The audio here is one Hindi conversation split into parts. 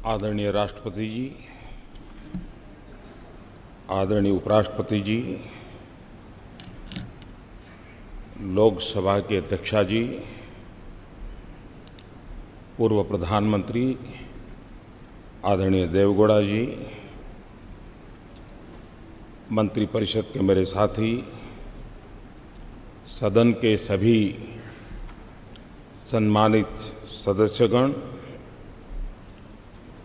आदरणीय राष्ट्रपति जी, आदरणीय उपराष्ट्रपति जी, लोकसभा के अध्यक्षा जी, पूर्व प्रधानमंत्री आदरणीय देवेगौड़ा जी, मंत्रिपरिषद के मेरे साथी, सदन के सभी सम्मानित सदस्यगण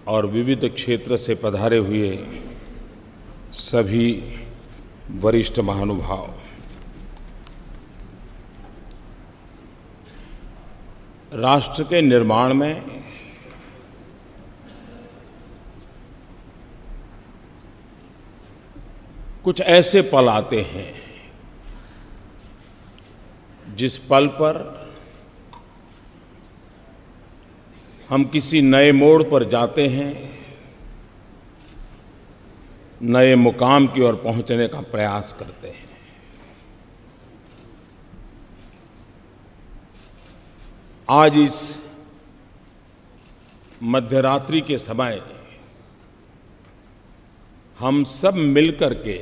और विविध क्षेत्र से पधारे हुए सभी वरिष्ठ महानुभाव, राष्ट्र के निर्माण में कुछ ऐसे पल आते हैं जिस पल पर हम किसी नए मोड़ पर जाते हैं, नए मुकाम की ओर पहुंचने का प्रयास करते हैं। आज इस मध्यरात्रि के समय हम सब मिलकर के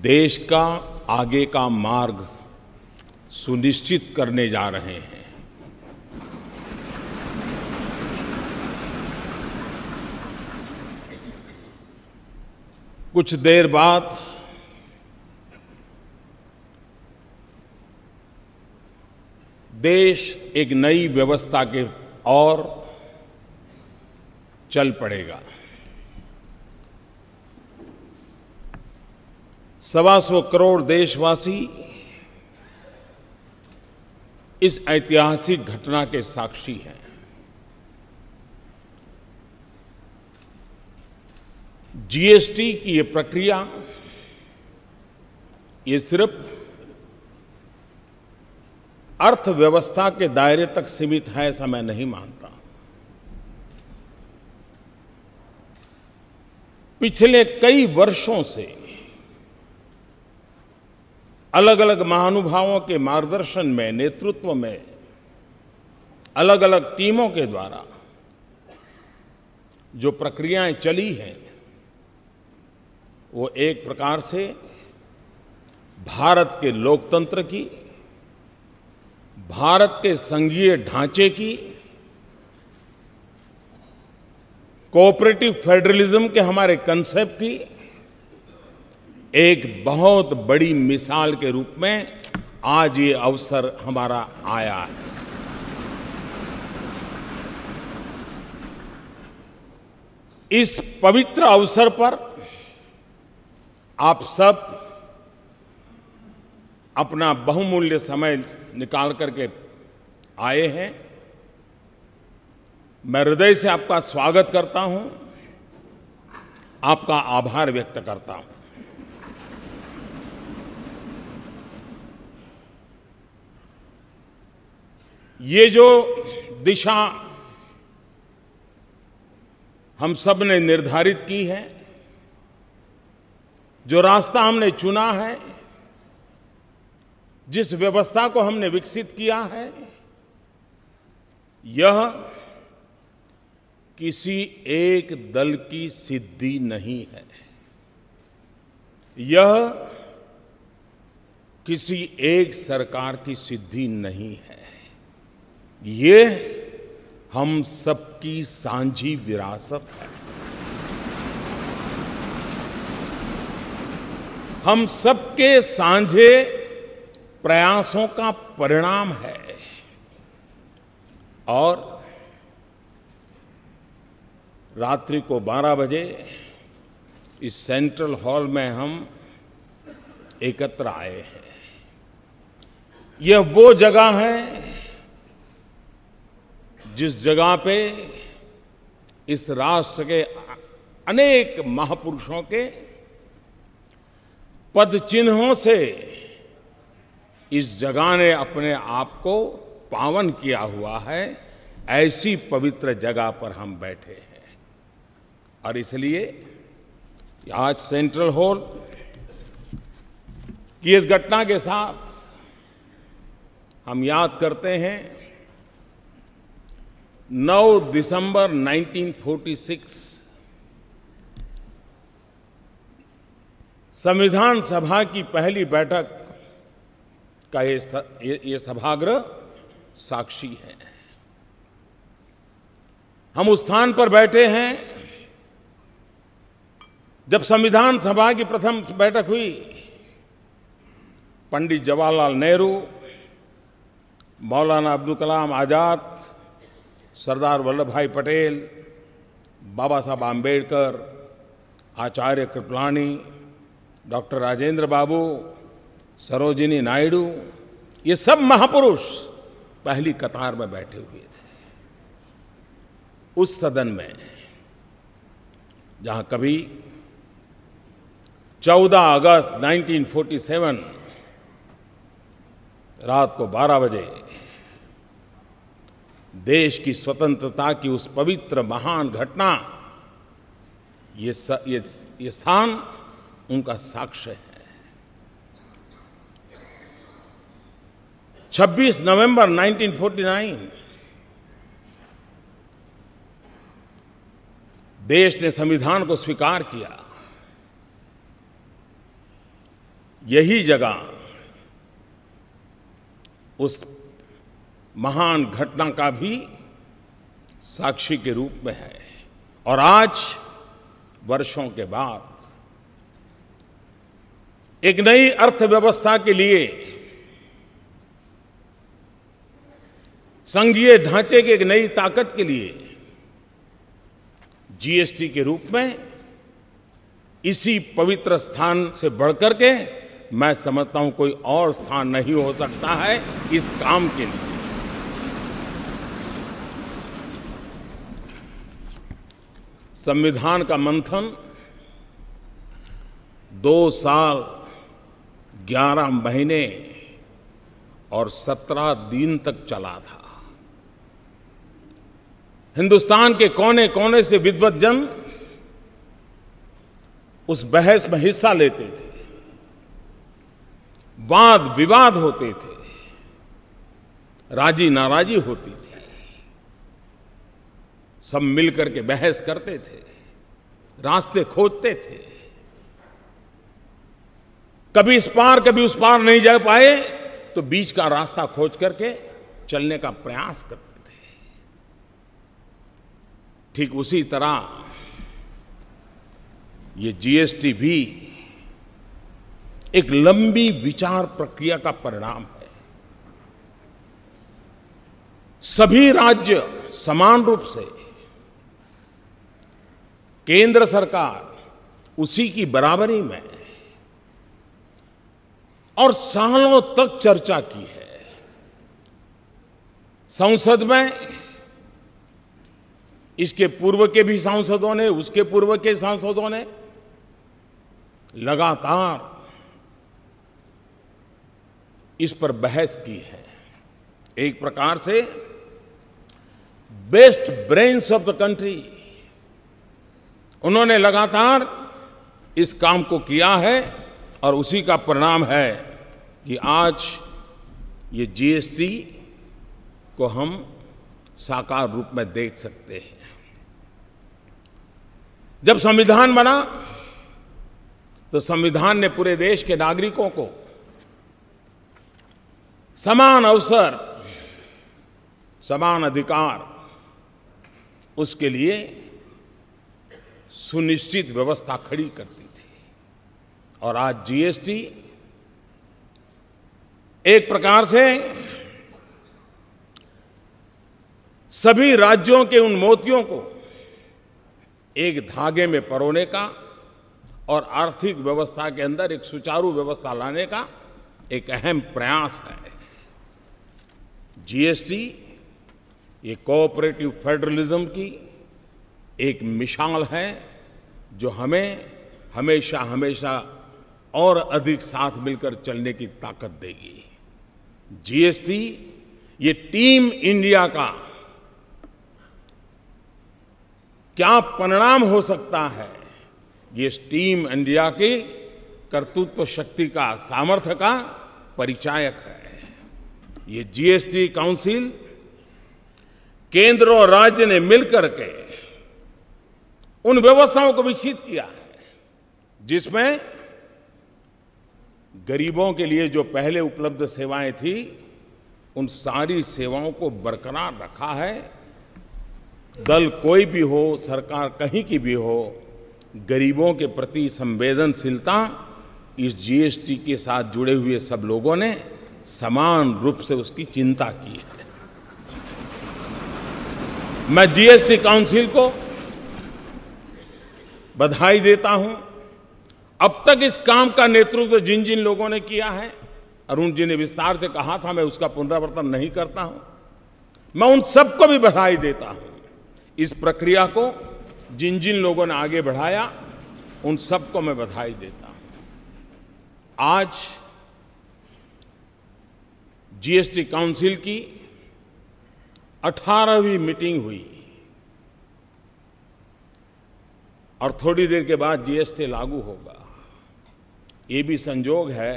देश का आगे का मार्ग सुनिश्चित करने जा रहे हैं। कुछ देर बाद देश एक नई व्यवस्था के ओर चल पड़ेगा। 125 करोड़ देशवासी इस ऐतिहासिक घटना के साक्षी हैं। जीएसटी की ये प्रक्रिया ये सिर्फ अर्थव्यवस्था के दायरे तक सीमित है, ऐसा मैं नहीं मानता। पिछले कई वर्षों से अलग अलग महानुभावों के मार्गदर्शन में, नेतृत्व में, अलग अलग टीमों के द्वारा जो प्रक्रियाएं चली हैं, वो एक प्रकार से भारत के लोकतंत्र की, भारत के संघीय ढांचे की, कोऑपरेटिव फेडरलिज्म के हमारे कंसेप्ट की एक बहुत बड़ी मिसाल के रूप में आज ये अवसर हमारा आया है। इस पवित्र अवसर पर आप सब अपना बहुमूल्य समय निकाल करके आए हैं। मैं हृदय से आपका स्वागत करता हूं, आपका आभार व्यक्त करता हूं। ये जो दिशा हम सब ने निर्धारित की है, जो रास्ता हमने चुना है, जिस व्यवस्था को हमने विकसित किया है, यह किसी एक दल की सिद्धि नहीं है। यह किसी एक सरकार की सिद्धि नहीं है। ये हम सबकी साझी विरासत है। हम सबके साझे प्रयासों का परिणाम है। और रात्रि को 12 बजे इस सेंट्रल हॉल में हम एकत्र आए हैं। यह वो जगह है जिस जगह पे इस राष्ट्र के अनेक महापुरुषों के पद चिन्हों से इस जगह ने अपने आप को पावन किया हुआ है। ऐसी पवित्र जगह पर हम बैठे हैं और इसलिए आज सेंट्रल हॉल की इस घटना के साथ हम याद करते हैं 9 दिसंबर 1946 संविधान सभा की पहली बैठक का ये सभागृह साक्षी है। हम उस स्थान पर बैठे हैं जब संविधान सभा की प्रथम बैठक हुई। पंडित जवाहरलाल नेहरू, मौलाना अब्दुल कलाम आजाद, सरदार वल्लभ भाई पटेल, बाबा साहब आम्बेडकर, आचार्य कृपलानी, डॉक्टर राजेंद्र बाबू, सरोजिनी नायडू, ये सब महापुरुष पहली कतार में बैठे हुए थे। उस सदन में जहां कभी 14 अगस्त 1947 रात को 12 बजे देश की स्वतंत्रता की उस पवित्र महान घटना, ये स्थान उनका साक्ष्य है। 26 नवंबर 1949 देश ने संविधान को स्वीकार किया। यही जगह उस महान घटना का भी साक्षी के रूप में है। और आज वर्षों के बाद एक नई अर्थव्यवस्था के लिए, संघीय ढांचे की एक नई ताकत के लिए जीएसटी के रूप में इसी पवित्र स्थान से बढ़कर के मैं समझता हूं कोई और स्थान नहीं हो सकता है इस काम के लिए। संविधान का मंथन 2 साल 11 महीने और 17 दिन तक चला था। हिंदुस्तान के कोने कोने से विद्वत जन उस बहस में हिस्सा लेते थे, वाद विवाद होते थे, राजी नाराजी होती थी, सब मिलकर के बहस करते थे, रास्ते खोजते थे। कभी इस पार कभी उस पार नहीं जा पाए तो बीच का रास्ता खोज करके चलने का प्रयास करते थे। ठीक उसी तरह ये जीएसटी भी एक लंबी विचार प्रक्रिया का परिणाम है। सभी राज्य समान रूप से, केंद्र सरकार उसी की बराबरी में और सालों तक चर्चा की है। संसद में इसके पूर्व के भी सांसदों ने, उसके पूर्व के सांसदों ने लगातार इस पर बहस की है। एक प्रकार से best brains of the country, उन्होंने लगातार इस काम को किया है और उसी का परिणाम है कि आज ये जीएसटी को हम साकार रूप में देख सकते हैं। जब संविधान बना तो संविधान ने पूरे देश के नागरिकों को समान अवसर, समान अधिकार, उसके लिए सुनिश्चित व्यवस्था खड़ी करती थी। और आज जीएसटी एक प्रकार से सभी राज्यों के उन मोतियों को एक धागे में परोने का और आर्थिक व्यवस्था के अंदर एक सुचारू व्यवस्था लाने का एक अहम प्रयास है। जीएसटी ये कोऑपरेटिव फेडरलिज्म की एक मिसाल है जो हमें हमेशा हमेशा और अधिक साथ मिलकर चलने की ताकत देगी। जीएसटी ये टीम इंडिया का क्या परिणाम हो सकता है, ये टीम इंडिया की कर्तृत्व शक्ति का, सामर्थ्य का परिचायक है। ये जीएसटी काउंसिल केंद्र और राज्य ने मिलकर के उन व्यवस्थाओं को विकसित किया है जिसमें गरीबों के लिए जो पहले उपलब्ध सेवाएं थी उन सारी सेवाओं को बरकरार रखा है। दल कोई भी हो, सरकार कहीं की भी हो, गरीबों के प्रति संवेदनशीलता इस जीएसटी के साथ जुड़े हुए सब लोगों ने समान रूप से उसकी चिंता की है। मैं जीएसटी काउंसिल को बधाई देता हूं। अब तक इस काम का नेतृत्व जिन जिन लोगों ने किया है, अरुण जी ने विस्तार से कहा था, मैं उसका पुनरावर्तन नहीं करता हूं। मैं उन सबको भी बधाई देता हूं। इस प्रक्रिया को जिन जिन लोगों ने आगे बढ़ाया उन सबको मैं बधाई देता हूं। आज जीएसटी काउंसिल की 18वीं मीटिंग हुई और थोड़ी देर के बाद जीएसटी लागू होगा। ये भी संयोग है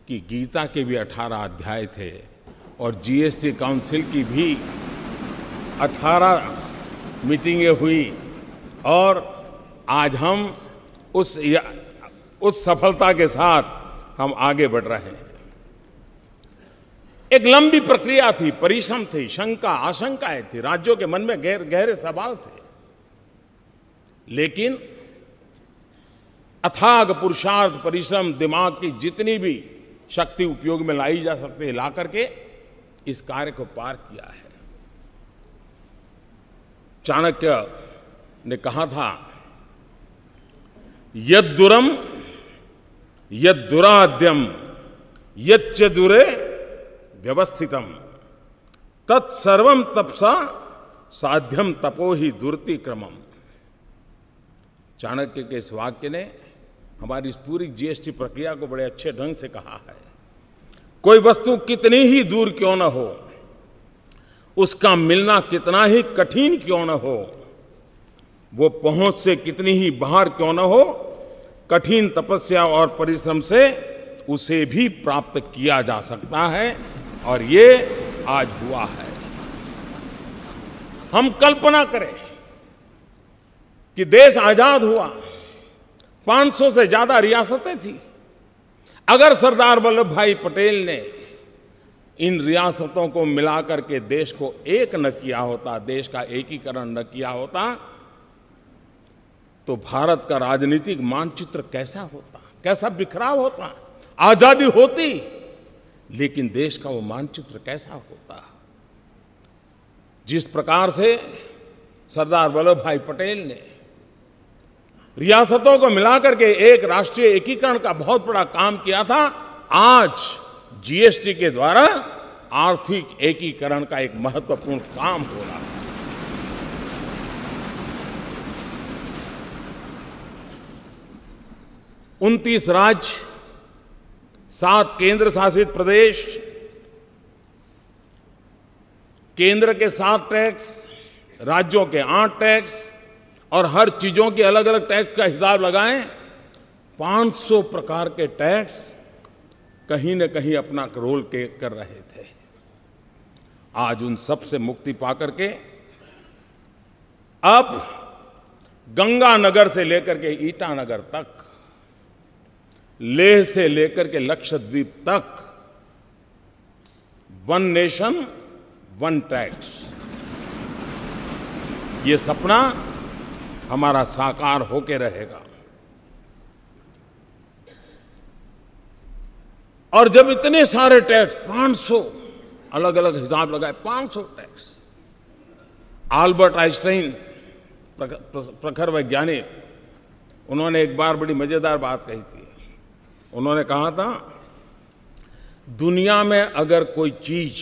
कि गीता के भी 18 अध्याय थे और जीएसटी काउंसिल की भी 18 मीटिंगें हुई और आज हम उस सफलता के साथ हम आगे बढ़ रहे हैं। एक लंबी प्रक्रिया थी, परिश्रम थी, शंका आशंकाएं थी, राज्यों के मन में गहरे सवाल थे, लेकिन अथाग पुरुषार्थ, परिश्रम, दिमाग की जितनी भी शक्ति उपयोग में लाई जा सकती है, ला करके इस कार्य को पार किया है। चाणक्य ने कहा था, यद्दुरम यद्दुराद्यम यच्च दुरे व्यवस्थितम तत्सर्वम तपसा साध्यम तपो ही दुर्ति क्रमम। चाणक्य के इस वाक्य ने हमारी इस पूरी जीएसटी प्रक्रिया को बड़े अच्छे ढंग से कहा है। कोई वस्तु कितनी ही दूर क्यों न हो, उसका मिलना कितना ही कठिन क्यों न हो, वो पहुंच से कितनी ही बाहर क्यों न हो, कठिन तपस्या और परिश्रम से उसे भी प्राप्त किया जा सकता है और ये आज हुआ है। हम कल्पना करें कि देश आजाद हुआ, 500 से ज्यादा रियासतें थी। अगर सरदार वल्लभ भाई पटेल ने इन रियासतों को मिलाकर के देश को एक न किया होता, देश का एकीकरण न किया होता, तो भारत का राजनीतिक मानचित्र कैसा होता, कैसा बिखराव होता। आजादी होती लेकिन देश का वो मानचित्र कैसा होता। जिस प्रकार से सरदार वल्लभ भाई पटेल ने रियासतों को मिलाकर के एक राष्ट्रीय एकीकरण का बहुत बड़ा काम किया था, आज जीएसटी के द्वारा आर्थिक एकीकरण का एक महत्वपूर्ण काम हो रहा है। 29 राज्य, 7 केंद्र शासित प्रदेश, केंद्र के 7 टैक्स, राज्यों के 8 टैक्स और हर चीजों के अलग अलग टैक्स का हिसाब लगाएं, 500 प्रकार के टैक्स कहीं न कहीं अपना रोल कर रहे थे। आज उन सब से मुक्ति पाकर के अब गंगानगर से लेकर के ईटानगर तक, लेह से लेकर के लक्षद्वीप तक, वन नेशन वन टैक्स, ये सपना हमारा साकार होके रहेगा। और जब इतने सारे टैक्स, 500 अलग अलग हिसाब लगाए, 500 टैक्स। आल्बर्ट आइंस्टाइन प्रखर वैज्ञानिक, उन्होंने एक बार बड़ी मजेदार बात कही थी। उन्होंने कहा था, दुनिया में अगर कोई चीज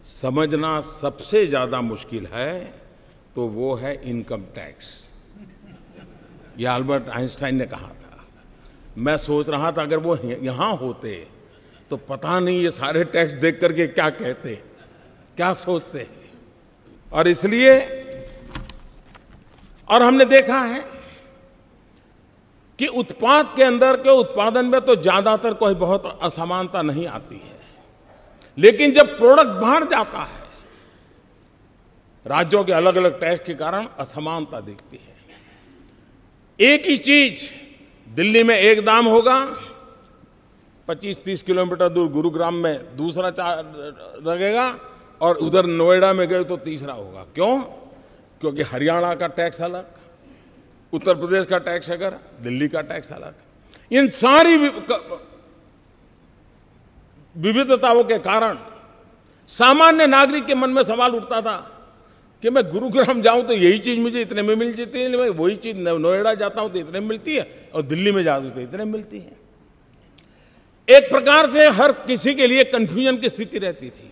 समझना सबसे ज्यादा मुश्किल है तो वो है इनकम टैक्स। ये आल्बर्ट आइंस्टाइन ने कहा था। मैं सोच रहा था अगर वो यहां होते तो पता नहीं ये सारे टैक्स देख करके क्या कहते, क्या सोचते। और इसलिए, और हमने देखा है कि उत्पाद के अंदर के उत्पादन में तो ज्यादातर कोई बहुत असमानता नहीं आती है, लेकिन जब प्रोडक्ट बाहर जाता है राज्यों के अलग अलग टैक्स के कारण असमानता दिखती है। एक ही चीज दिल्ली में एक दाम होगा, 25-30 किलोमीटर दूर गुरुग्राम में दूसरा लगेगा, और उधर नोएडा में गए तो तीसरा होगा। क्यों? क्योंकि हरियाणा का टैक्स अलग, उत्तर प्रदेश का टैक्स अगर, दिल्ली का टैक्स अलग। इन सारी विविधताओं के कारण सामान्य नागरिक के मन में सवाल उठता था कि मैं गुरुग्राम जाऊं तो यही चीज मुझे इतने में मिल जाती है, मैं वही चीज नोएडा जाता हूं तो इतने में मिलती है, और दिल्ली में जाता हूं तो इतने में मिलती है। एक प्रकार से हर किसी के लिए कंफ्यूजन की स्थिति रहती थी,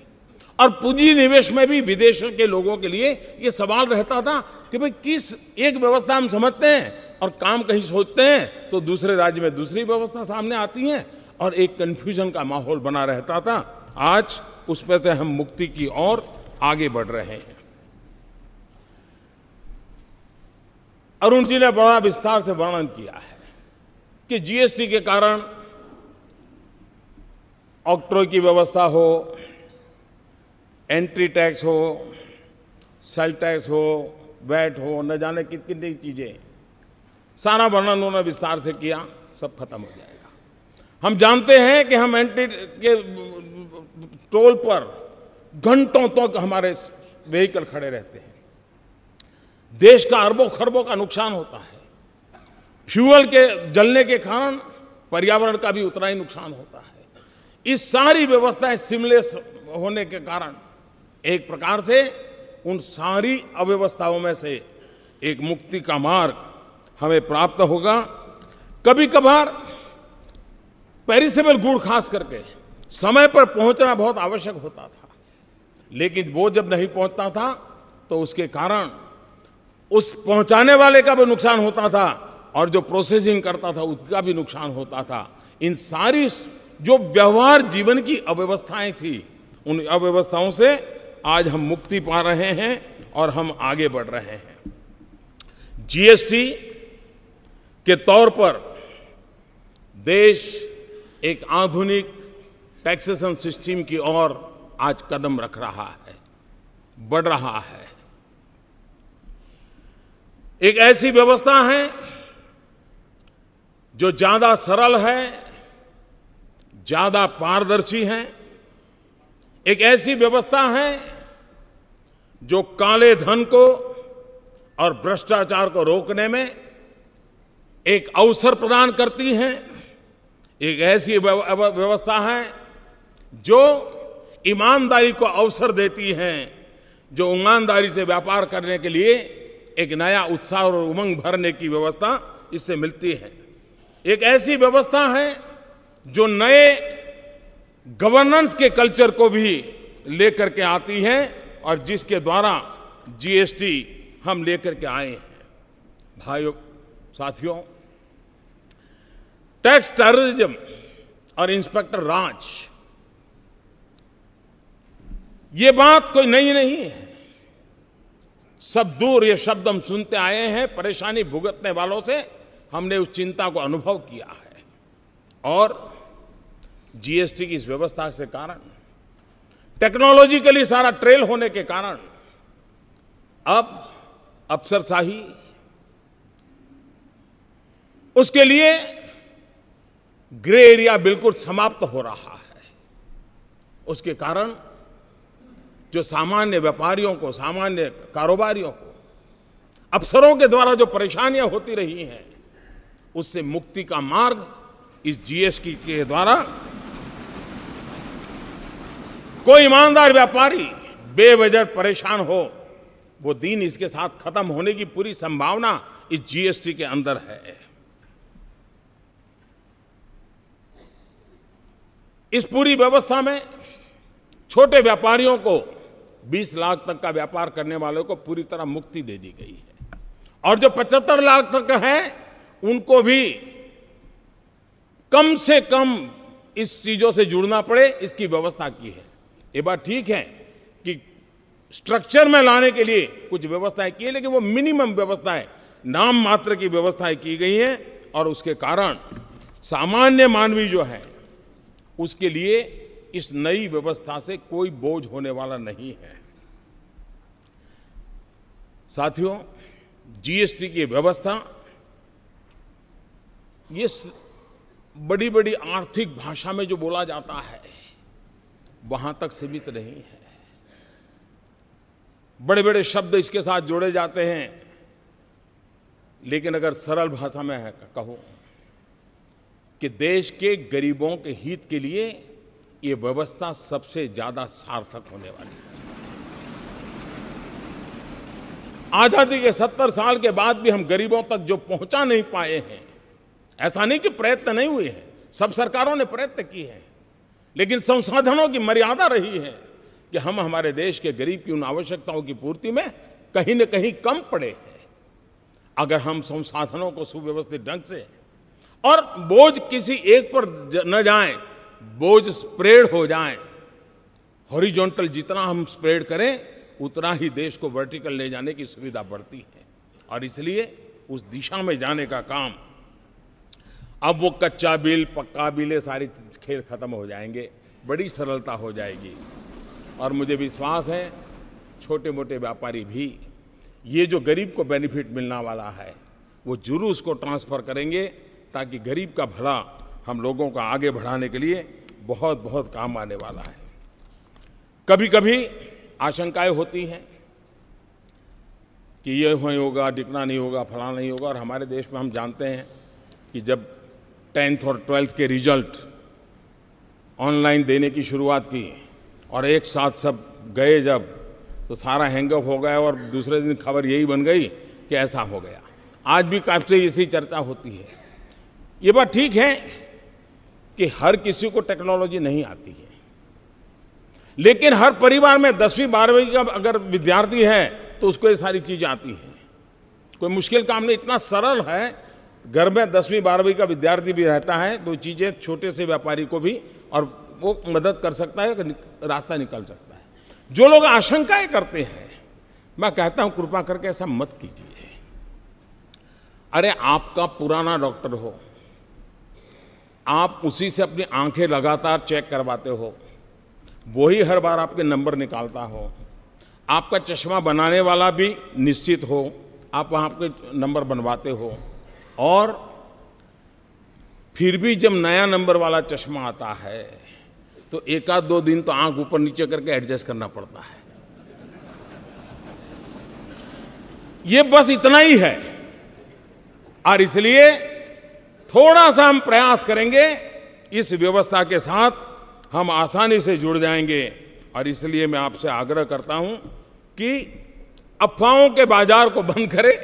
और पूंजी निवेश में भी विदेशों के लोगों के लिए ये सवाल रहता था कि भाई किस एक व्यवस्था हम समझते हैं और काम कहीं सोचते हैं तो दूसरे राज्य में दूसरी व्यवस्था सामने आती है, और एक कंफ्यूजन का माहौल बना रहता था। आज उस पर से हम मुक्ति की ओर आगे बढ़ रहे हैं। अरुण जी ने बड़ा विस्तार से वर्णन किया है कि जीएसटी के कारण ऑक्ट्रॉय की व्यवस्था हो, एंट्री टैक्स हो, सेल टैक्स हो, वैट हो, न जाने कितनी चीजें, सारा वर्णन उन्होंने विस्तार से किया, सब खत्म हो जाएगा। हम जानते हैं कि हम एंट्री के टोल पर घंटों तक हमारे व्हीकल खड़े रहते हैं, देश का अरबों खरबों का नुकसान होता है। फ्यूल के जलने के कारण पर्यावरण का भी उतना ही नुकसान होता है। इस सारी व्यवस्थाएं सिमलेस होने के कारण एक प्रकार से उन सारी अव्यवस्थाओं में से एक मुक्ति का मार्ग हमें प्राप्त होगा। कभी कभार पेरिसेबल गुड खास करके समय पर पहुंचना बहुत आवश्यक होता था, लेकिन वो जब नहीं पहुंचता था तो उसके कारण उस पहुंचाने वाले का भी नुकसान होता था, और जो प्रोसेसिंग करता था उसका भी नुकसान होता था। इन सारी जो व्यवहार जीवन की अव्यवस्थाएं थी, उन अव्यवस्थाओं से आज हम मुक्ति पा रहे हैं और हम आगे बढ़ रहे हैं। जीएसटी के तौर पर देश एक आधुनिक टैक्सेशन सिस्टम की ओर आज कदम रख रहा है, बढ़ रहा है। एक ऐसी व्यवस्था है जो ज्यादा सरल है, ज्यादा पारदर्शी है। एक ऐसी व्यवस्था है जो काले धन को और भ्रष्टाचार को रोकने में एक अवसर प्रदान करती है। एक ऐसी व्यवस्था है जो ईमानदारी को अवसर देती है, जो ईमानदारी से व्यापार करने के लिए एक नया उत्साह और उमंग भरने की व्यवस्था इससे मिलती है। एक ऐसी व्यवस्था है जो नए गवर्नेंस के कल्चर को भी लेकर के आती है, और जिसके द्वारा जीएसटी हम लेकर के आए हैं। भाइयों साथियों, टैक्स टेररिज्म और इंस्पेक्टर राज, ये बात कोई नई नहीं है। सब दूर ये शब्द हम सुनते आए हैं। परेशानी भुगतने वालों से हमने उस चिंता को अनुभव किया है, और जीएसटी की इस व्यवस्था के कारण, टेक्नोलॉजिकली सारा ट्रेल होने के कारण, अब अफसरशाही, उसके लिए ग्रे एरिया बिल्कुल समाप्त हो रहा है। उसके कारण जो सामान्य व्यापारियों को, सामान्य कारोबारियों को, अफसरों के द्वारा जो परेशानियां होती रही हैं, उससे मुक्ति का मार्ग इस जीएसटी के द्वारा कोई ईमानदार व्यापारी बेवजह परेशान हो, वो दिन इसके साथ खत्म होने की पूरी संभावना इस जीएसटी के अंदर है। इस पूरी व्यवस्था में छोटे व्यापारियों को 20 लाख तक का व्यापार करने वालों को पूरी तरह मुक्ति दे दी गई है, और जो 75 लाख तक है उनको भी कम से कम इस चीजों से जुड़ना पड़े, इसकी व्यवस्था की है। ये बात ठीक है कि स्ट्रक्चर में लाने के लिए कुछ व्यवस्थाएं की है, लेकिन वो मिनिमम व्यवस्थाएं, नाम मात्र की व्यवस्थाएं की गई हैं, और उसके कारण सामान्य मानवी जो है उसके लिए इस नई व्यवस्था से कोई बोझ होने वाला नहीं है। साथियों, जीएसटी की व्यवस्था ये बड़ी बड़ी आर्थिक भाषा में जो बोला जाता है वहां तक सीमित नहीं है। बड़े बड़े शब्द इसके साथ जोड़े जाते हैं, लेकिन अगर सरल भाषा में कहूं कि देश के गरीबों के हित के लिए ये व्यवस्था सबसे ज्यादा सार्थक होने वाली है। आजादी के 70 साल के बाद भी हम गरीबों तक जो पहुंचा नहीं पाए हैं, ऐसा नहीं कि प्रयत्न नहीं हुए हैं, सब सरकारों ने प्रयत्न किए हैं, लेकिन संसाधनों की मर्यादा रही है कि हम हमारे देश के गरीब की उन आवश्यकताओं की पूर्ति में कहीं न कहीं कम पड़े हैं। अगर हम संसाधनों को सुव्यवस्थित ढंग से, और बोझ किसी एक पर न जाए, बोझ स्प्रेड हो जाए, हॉरिजॉन्टल जितना हम स्प्रेड करें उतना ही देश को वर्टिकल ले जाने की सुविधा बढ़ती है। और इसलिए उस दिशा में जाने का काम, अब वो कच्चा बिल पक्का बिल ये सारी खेल खत्म हो जाएंगे, बड़ी सरलता हो जाएगी। और मुझे विश्वास है छोटे मोटे व्यापारी भी ये जो गरीब को बेनिफिट मिलने वाला है वो जरूर उसको ट्रांसफ़र करेंगे, ताकि गरीब का भला हम लोगों का आगे बढ़ाने के लिए बहुत बहुत काम आने वाला है। कभी कभी आशंकाएं होती हैं कि ये होगा, दिखना नहीं होगा, फलाना नहीं होगा। और हमारे देश में हम जानते हैं कि जब 10th और 12th के रिजल्ट ऑनलाइन देने की शुरुआत की और एक साथ सब गए जब, तो सारा हैंगअप हो गया और दूसरे दिन खबर यही बन गई कि ऐसा हो गया। आज भी काफ़ी इसी चर्चा होती है। ये बात ठीक है कि हर किसी को टेक्नोलॉजी नहीं आती है, लेकिन हर परिवार में 10वीं 12वीं का अगर विद्यार्थी है तो उसको ये सारी चीज़ें आती हैं। कोई मुश्किल काम नहीं, इतना सरल है। घर में 10वीं 12वीं का विद्यार्थी भी रहता है तो चीज़ें छोटे से व्यापारी को भी, और वो मदद कर सकता है, रास्ता निकल सकता है। जो लोग आशंकाएं करते हैं, मैं कहता हूं कृपा करके ऐसा मत कीजिए। अरे आपका पुराना डॉक्टर हो, आप उसी से अपनी आंखें लगातार चेक करवाते हो, वही हर बार आपके नंबर निकालता हो, आपका चश्मा बनाने वाला भी निश्चित हो, आप वहाँ आपके नंबर बनवाते हो, और फिर भी जब नया नंबर वाला चश्मा आता है तो 1-2 दिन तो आंख ऊपर नीचे करके एडजस्ट करना पड़ता है। ये बस इतना ही है। और इसलिए थोड़ा सा हम प्रयास करेंगे, इस व्यवस्था के साथ हम आसानी से जुड़ जाएंगे। और इसलिए मैं आपसे आग्रह करता हूं कि अफवाहों के बाजार को बंद करें,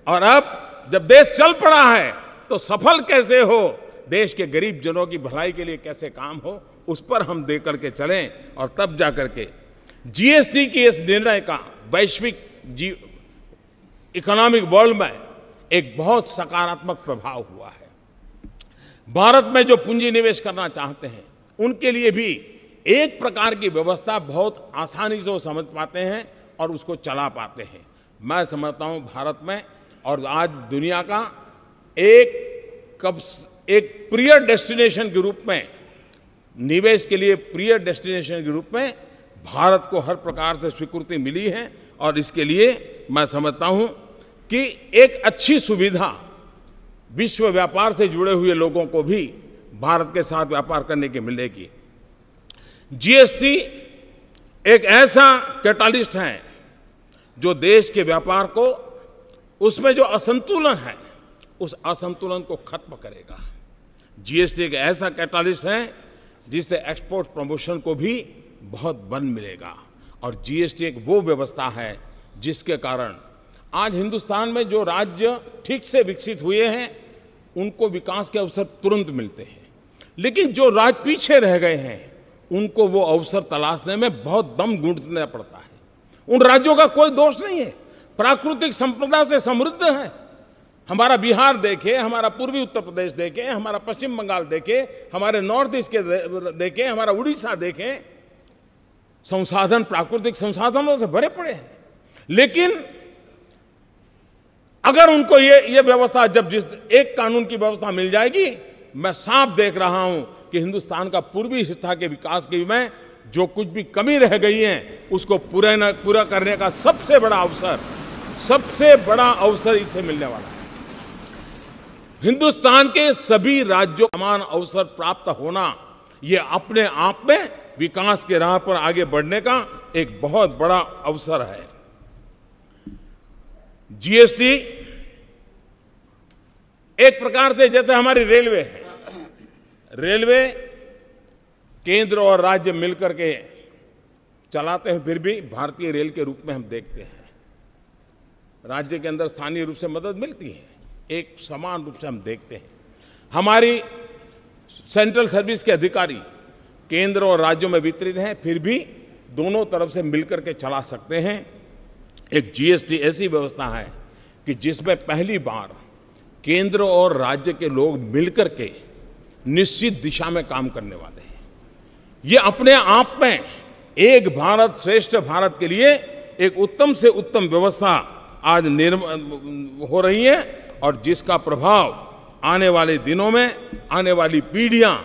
और अब जब देश चल पड़ा है तो सफल कैसे हो, देश के गरीब जनों की भलाई के लिए कैसे काम हो, उस पर हम दे करके चलें। और तब जा करके जीएसटी की इस निर्णय का वैश्विक इकोनॉमिक वर्ल्ड में एक बहुत सकारात्मक प्रभाव हुआ है। भारत में जो पूंजी निवेश करना चाहते हैं उनके लिए भी एक प्रकार की व्यवस्था बहुत आसानी से वो समझ पाते हैं और उसको चला पाते हैं। मैं समझता हूं भारत में और आज दुनिया का एक प्रिय डेस्टिनेशन के रूप में, निवेश के लिए प्रिय डेस्टिनेशन के रूप में भारत को हर प्रकार से स्वीकृति मिली है। और इसके लिए मैं समझता हूं कि एक अच्छी सुविधा विश्व व्यापार से जुड़े हुए लोगों को भी भारत के साथ व्यापार करने की मिलेगी। जीएसटी एक ऐसा कैटालिस्ट है जो देश के व्यापार को, उसमें जो असंतुलन है उस असंतुलन को खत्म करेगा। जीएसटी एक ऐसा कैटालिस्ट है जिससे एक्सपोर्ट प्रमोशन को भी बहुत बल मिलेगा। और जीएसटी एक वो व्यवस्था है जिसके कारण आज हिंदुस्तान में जो राज्य ठीक से विकसित हुए हैं उनको विकास के अवसर तुरंत मिलते हैं, लेकिन जो राज्य पीछे रह गए हैं उनको वो अवसर तलाशने में बहुत दम गूंथना पड़ता है। उन राज्यों का कोई दोष नहीं है, प्राकृतिक संपदा से समृद्ध है। हमारा बिहार देखें, हमारा पूर्वी उत्तर प्रदेश देखें, हमारा पश्चिम बंगाल देखें, हमारे नॉर्थ ईस्ट के देखें, हमारा उड़ीसा देखें, संसाधन प्राकृतिक संसाधनों से भरे पड़े हैं। लेकिन अगर उनको ये व्यवस्था, जब जिस एक कानून की व्यवस्था मिल जाएगी, मैं साफ देख रहा हूं कि हिंदुस्तान का पूर्वी हिस्सा के विकास के में जो कुछ भी कमी रह गई है उसको पूरा करने का सबसे बड़ा अवसर सबसे बड़ा अवसर इससे मिलने वाला है। हिंदुस्तान के सभी राज्यों को समान अवसर प्राप्त होना, ये अपने आप में विकास के राह पर आगे बढ़ने का एक बहुत बड़ा अवसर है। जीएसटी एक प्रकार से जैसे हमारी रेलवे है, रेलवे केंद्र और राज्य मिलकर के चलाते हैं, फिर भी भारतीय रेल के रूप में हम देखते हैं। राज्य के अंदर स्थानीय रूप से मदद मिलती है, एक समान रूप से हम देखते हैं। हमारी सेंट्रल सर्विस के अधिकारी केंद्र और राज्यों में वितरित हैं, फिर भी दोनों तरफ से मिलकर के चला सकते हैं। एक जीएसटी ऐसी व्यवस्था है कि जिसमें पहली बार केंद्र और राज्य के लोग मिलकर के निश्चित दिशा में काम करने वाले हैं। ये अपने आप में एक भारत श्रेष्ठ भारत के लिए एक उत्तम से उत्तम व्यवस्था आज हो रही है, और जिसका प्रभाव आने वाले दिनों में आने वाली पीढ़ियां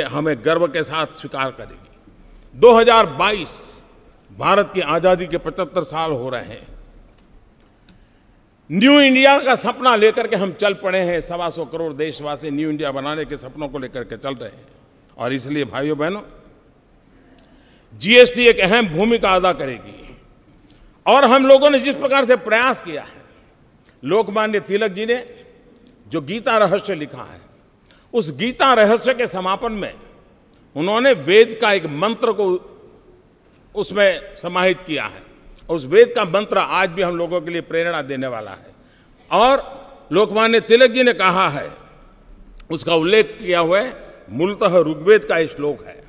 हमें गर्व के साथ स्वीकार करेगी। 2022 भारत की आजादी के 75 साल हो रहे हैं। न्यू इंडिया का सपना लेकर के हम चल पड़े हैं। 125 करोड़ देशवासी न्यू इंडिया बनाने के सपनों को लेकर के चल रहे हैं, और इसलिए भाइयों बहनों, जीएसटी एक अहम भूमिका अदा करेगी। और हम लोगों ने जिस प्रकार से प्रयास किया है, लोकमान्य तिलक जी ने जो गीता रहस्य लिखा है, उस गीता रहस्य के समापन में उन्होंने वेद का एक मंत्र को उसमें समाहित किया है। उस वेद का मंत्र आज भी हम लोगों के लिए प्रेरणा देने वाला है। और लोकमान्य तिलक जी ने कहा है, उसका उल्लेख किया हुआ है, मूलतः ऋग्वेद का एक श्लोक है,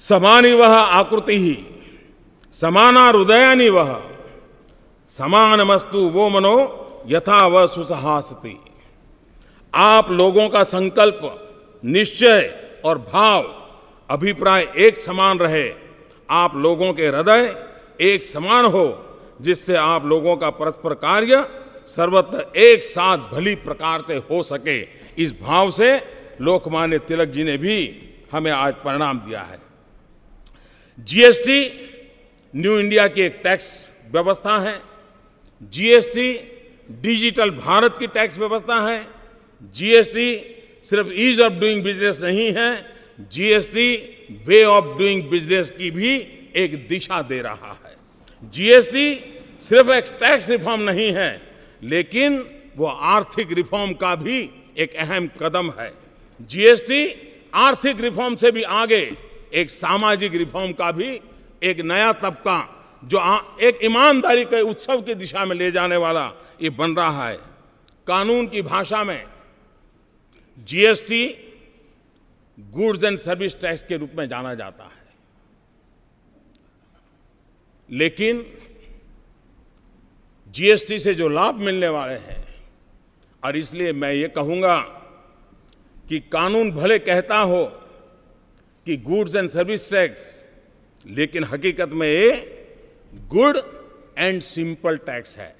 समानी वह आकृति ही समाना हृदयानि वह समानमस्तु वो मनो यथा वह सुसहासति। आप लोगों का संकल्प, निश्चय और भाव, अभिप्राय एक समान रहे, आप लोगों के हृदय एक समान हो, जिससे आप लोगों का परस्पर कार्य सर्वत्र एक साथ भली प्रकार से हो सके। इस भाव से लोकमान्य तिलक जी ने भी हमें आज परिणाम दिया है। जीएसटी न्यू इंडिया की एक टैक्स व्यवस्था है। जीएसटी डिजिटल भारत की टैक्स व्यवस्था है। जीएसटी सिर्फ ईज ऑफ डूइंग बिजनेस नहीं है, GST way of doing business की भी एक दिशा दे रहा है। जीएसटी सिर्फ एक टैक्स रिफॉर्म नहीं है, लेकिन वो आर्थिक रिफॉर्म का भी एक अहम कदम है। जीएसटी आर्थिक रिफॉर्म से भी आगे एक सामाजिक रिफॉर्म का भी एक नया तबका, जो एक ईमानदारी के उत्सव की दिशा में ले जाने वाला ये बन रहा है। कानून की भाषा में GST goods and service tax के रूप में जाना जाता है, लेकिन जीएसटी से जो लाभ मिलने वाले हैं, और इसलिए मैं ये कहूंगा कि कानून भले कहता हो कि गुड्स एंड सर्विस टैक्स, लेकिन हकीकत में ये गुड एंड सिंपल टैक्स है।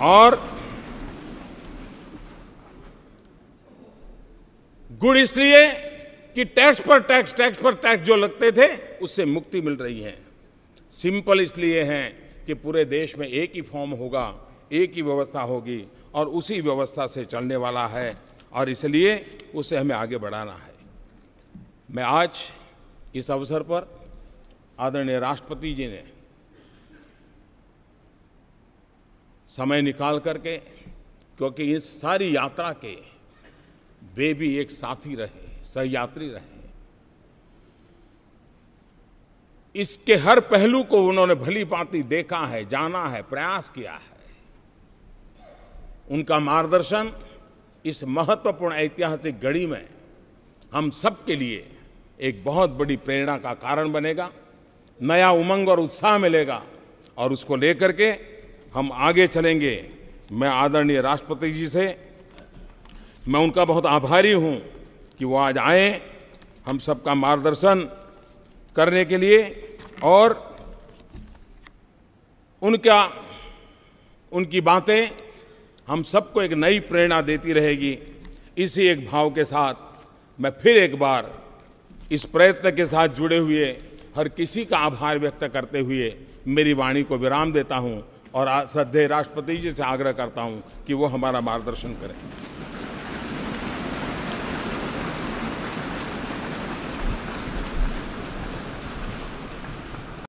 और गुड इसलिए कि टैक्स पर टैक्स जो लगते थे उससे मुक्ति मिल रही है। सिंपल इसलिए है कि पूरे देश में एक ही फॉर्म होगा, एक ही व्यवस्था होगी, और उसी व्यवस्था से चलने वाला है, और इसलिए उसे हमें आगे बढ़ाना है। मैं आज इस अवसर पर आदरणीय राष्ट्रपति जी ने समय निकाल करके, क्योंकि इस सारी यात्रा के वे भी एक साथी रहे, सहयात्री रहे, इसके हर पहलू को उन्होंने भली भांति देखा है, जाना है, प्रयास किया है। उनका मार्गदर्शन इस महत्वपूर्ण ऐतिहासिक घड़ी में हम सब के लिए एक बहुत बड़ी प्रेरणा का कारण बनेगा। नया उमंग और उत्साह मिलेगा, और उसको लेकर के हम आगे चलेंगे। मैं आदरणीय राष्ट्रपति जी से मैं उनका बहुत आभारी हूं कि वो आज आए हम सबका मार्गदर्शन करने के लिए, और उनकी बातें हम सबको एक नई प्रेरणा देती रहेगी। इसी एक भाव के साथ मैं फिर एक बार इस प्रयत्न के साथ जुड़े हुए हर किसी का आभार व्यक्त करते हुए मेरी वाणी को विराम देता हूँ और श्रद्धेय राष्ट्रपति जी से आग्रह करता हूँ कि वो हमारा मार्गदर्शन करें।